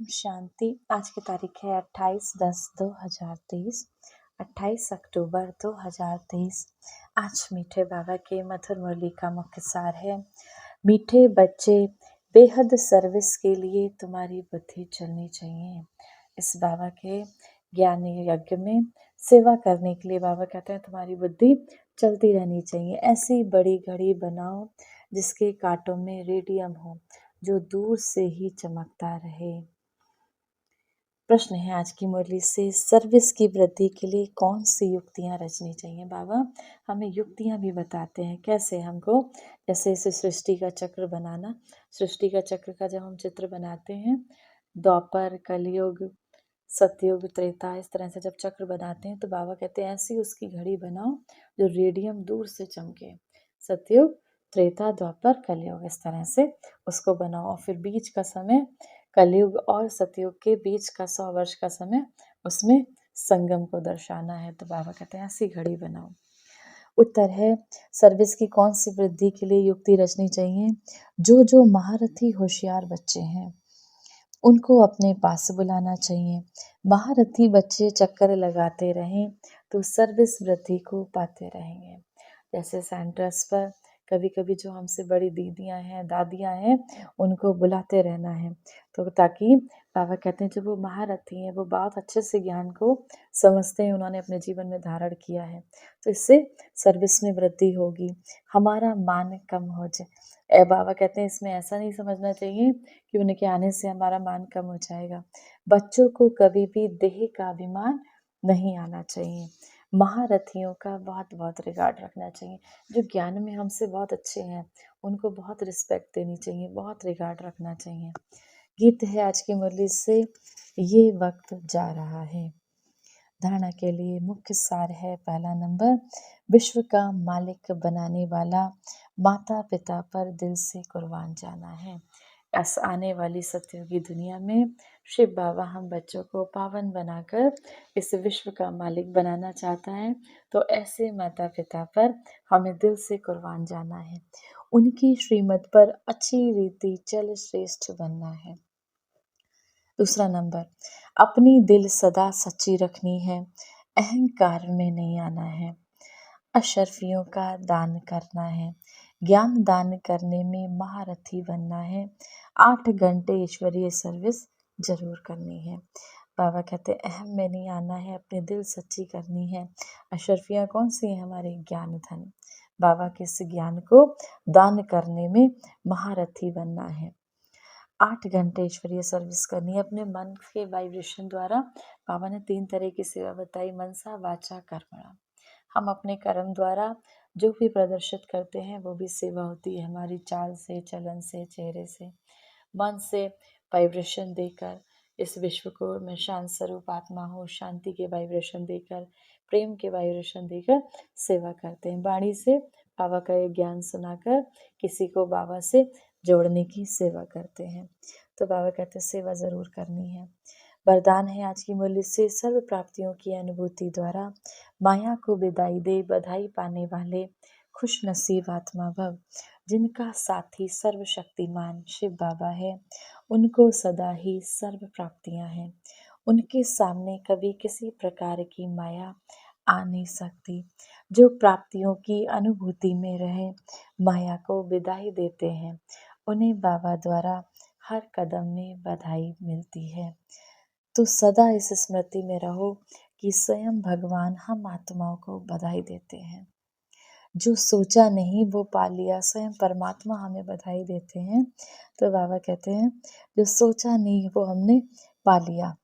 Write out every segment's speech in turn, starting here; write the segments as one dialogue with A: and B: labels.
A: शांति। आज की तारीख है 28/10/2023, 28 अक्टूबर 2023। आज मीठे बाबा के मधुर मुरली का मुख्य सार है। मीठे बच्चे, बेहद सर्विस के लिए तुम्हारी बुद्धि चलनी चाहिए। इस बाबा के ज्ञान यज्ञ में सेवा करने के लिए बाबा कहते हैं तुम्हारी बुद्धि चलती रहनी चाहिए। ऐसी बड़ी घड़ी बनाओ जिसके कांटों में रेडियम हो, जो दूर से ही चमकता रहे। प्रश्न है आज की मुरली से, सर्विस की वृद्धि के लिए कौन सी युक्तियां रचनी चाहिए। बाबा हमें युक्तियां भी बताते हैं कैसे हमको, जैसे इसे सृष्टि का चक्र बनाना। सृष्टि का चक्र का जब हम चित्र बनाते हैं, द्वापर, कलयुग, सतयुग, त्रेता, इस तरह से जब चक्र बनाते हैं तो बाबा कहते हैं ऐसी उसकी घड़ी बनाओ जो रेडियम दूर से चमके। सतयुग, त्रेता, द्वापर, कलयुग, इस तरह से उसको बनाओ। और फिर बीच का समय, कलयुग और सतयुग के बीच का 100 वर्ष का समय, उसमें संगम को दर्शाना है। तो बाबा कहते हैं ऐसी घड़ी बनाओ। उत्तर है, सर्विस की कौन सी वृद्धि के लिए युक्ति रचनी चाहिए। जो महारथी होशियार बच्चे हैं उनको अपने पास बुलाना चाहिए। महारथी बच्चे चक्कर लगाते रहें तो सर्विस वृद्धि को पाते रहेंगे। जैसे सेंटर्स पर कभी कभी जो हमसे बड़ी दीदियां हैं, दादियां हैं, उनको बुलाते रहना है, तो ताकि बाबा कहते हैं जो वो महारथी हैं वो बहुत अच्छे से ज्ञान को समझते हैं, उन्होंने अपने जीवन में धारण किया है, तो इससे सर्विस में वृद्धि होगी, हमारा मान कम हो जाए। बाबा कहते हैं इसमें ऐसा नहीं समझना चाहिए कि उनके आने से हमारा मान कम हो जाएगा। बच्चों को कभी भी देह का अभिमान नहीं आना चाहिए। महारथियों का बहुत बहुत रिगार्ड रखना चाहिए। जो ज्ञान में हमसे बहुत अच्छे हैं उनको बहुत रिस्पेक्ट देनी चाहिए, बहुत रिगार्ड रखना चाहिए। गीत है आज की मुरली से, ये वक्त जा रहा है। धारणा के लिए मुख्य सार है, पहला नंबर, विश्व का मालिक बनाने वाला माता पिता पर दिल से कुर्बान जाना है। इस आने वाली सत्ययुगी दुनिया में शिव बाबा हम बच्चों को पावन बनाकर इस विश्व का मालिक बनाना चाहता है, तो ऐसे माता पिता पर हमें दिल से कुर्बान जाना है। उनकी श्रीमत पर अच्छी रीति चल श्रेष्ठ बनना है। दूसरा नंबर, अपनी दिल सदा सच्ची रखनी है, अहंकार में नहीं आना है, अशर्फियों का दान करना है, ज्ञान दान करने में महारथी बनना है, 8 घंटे ईश्वरीय सर्विस जरूर करनी है। बाबा कहते हैं अहम में नहीं आना है, अपने दिल सच्ची करनी है। अशर्फियाँ कौन सी हैं, हमारे ज्ञान धन, बाबा के इस ज्ञान को दान करने में महारथी बनना है। 8 घंटे ईश्वरीय सर्विस करनी है। अपने मन के वाइब्रेशन द्वारा बाबा ने 3 तरह की सेवा बताई, मनसा, वाचा, कर्मणा। हम अपने कर्म द्वारा जो भी प्रदर्शित करते हैं वो भी सेवा होती है, हमारी चाल से, चलन से, चेहरे से, मन से वाइब्रेशन देकर इस विश्व को मैं शांत स्वरूप आत्मा हूँ, शांति के वाइब्रेशन देकर, प्रेम के वाइब्रेशन देकर सेवा करते हैं। वाणी से बाबा का ये ज्ञान सुनाकर किसी को बाबा से जोड़ने की सेवा करते हैं। तो बाबा कहते हैं सेवा जरूर करनी है। वरदान है आज की मुरली से, सर्व प्राप्तियों की अनुभूति द्वारा माया को विदाई दे, बधाई पाने वाले खुश नसीब आत्मा भव। जिनका साथी सर्वशक्तिमान शिव बाबा है उनको सदा ही सर्व प्राप्तियां हैं। उनके सामने कभी किसी प्रकार की माया आ नहीं सकती। जो प्राप्तियों की अनुभूति में रहे, माया को विदाई देते हैं, उन्हें बाबा द्वारा हर कदम में बधाई मिलती है। तो सदा इस स्मृति में रहो कि स्वयं भगवान हम आत्माओं को बधाई देते हैं। जो सोचा नहीं वो पा लिया, स्वयं परमात्मा हमें बधाई देते हैं। तो बाबा कहते हैं जो सोचा नहीं वो हमने पा लिया,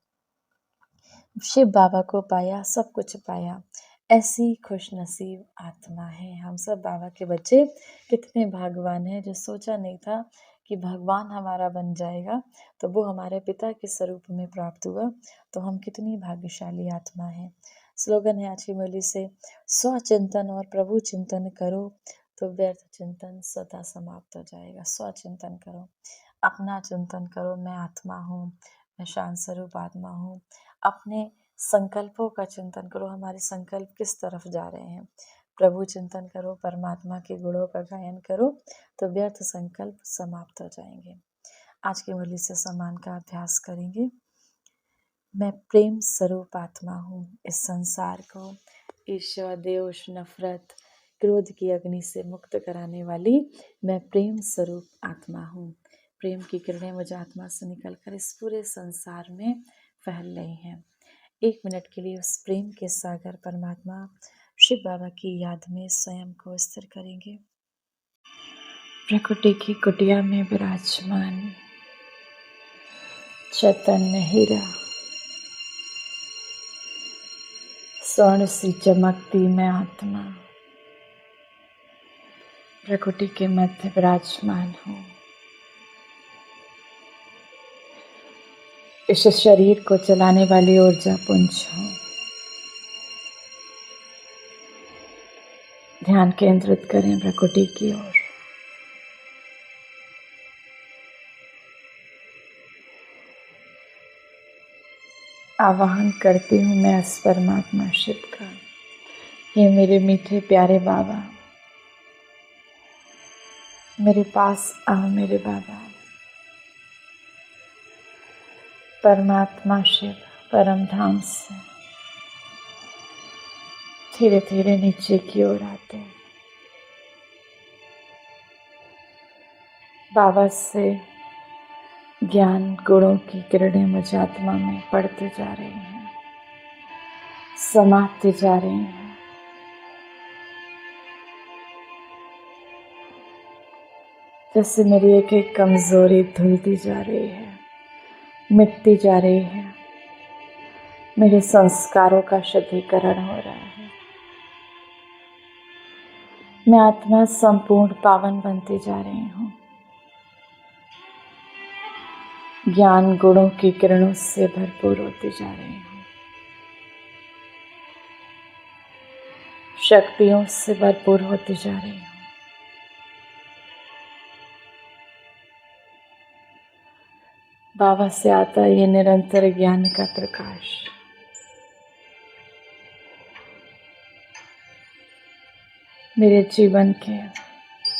A: शिव बाबा को पाया, सब कुछ पाया। ऐसी खुश नसीब आत्मा है हम सब बाबा के बच्चे। कितने भाग्यवान हैं, जो सोचा नहीं था कि भगवान हमारा बन जाएगा तो वो हमारे पिता के स्वरूप में प्राप्त हुआ, तो हम कितनी भाग्यशाली आत्मा है। स्लोगन है आज की मुरली से, स्वचिंतन और प्रभु चिंतन करो तो व्यर्थ चिंतन स्वतः समाप्त हो जाएगा। स्वचिंतन करो, अपना चिंतन करो, मैं आत्मा हूँ, मैं शांत स्वरूप आत्मा हूँ। अपने संकल्पों का चिंतन करो, हमारे संकल्प किस तरफ जा रहे हैं। प्रभु चिंतन करो, परमात्मा के गुणों का गायन करो तो व्यर्थ संकल्प समाप्त हो जाएंगे। आज की मुरली से सम्मान का अभ्यास करेंगे। मैं प्रेम स्वरूप आत्मा हूँ। इस संसार को ईर्ष्या, द्वेष, नफरत, क्रोध की अग्नि से मुक्त कराने वाली मैं प्रेम स्वरूप आत्मा हूँ। प्रेम की किरणें मुझे आत्मा से निकलकर इस पूरे संसार में फैल रही हैं। 1 मिनट के लिए उस प्रेम के सागर परमात्मा शिव बाबा की याद में स्वयं को स्थिर करेंगे। प्रकृति की कुटिया में विराजमान चैतन्य हीरा, स्वर्ण सी चमकती मैं आत्मा प्रकृति के मध्य विराजमान हूँ। इस शरीर को चलाने वाली ऊर्जा पुंज हूँ। ध्यान केंद्रित करें प्रकृति की ओर। आवाहन करती हूँ मैं इस परमात्मा शिव का। ये मेरे मीठे प्यारे बाबा, मेरे पास आओ मेरे बाबा। परमात्मा शिव परम धाम से धीरे धीरे नीचे की ओर आते हैं। बाबा से ज्ञान गुणों की किरणें मुझ आत्मा में पड़ती जा रही हैं, समाती जा रही हैं। जैसे मेरी एक एक कमजोरी धुलती जा रही है, मिटती जा रही है। मेरे संस्कारों का शुद्धिकरण हो रहा है। मैं आत्मा संपूर्ण पावन बनती जा रही हूँ। ज्ञान गुणों की किरणों से भरपूर होती जा रही हूँ। शक्तियों से भरपूर होती जा रही हूँ। बाबा से आता है ये निरंतर ज्ञान का प्रकाश। मेरे जीवन के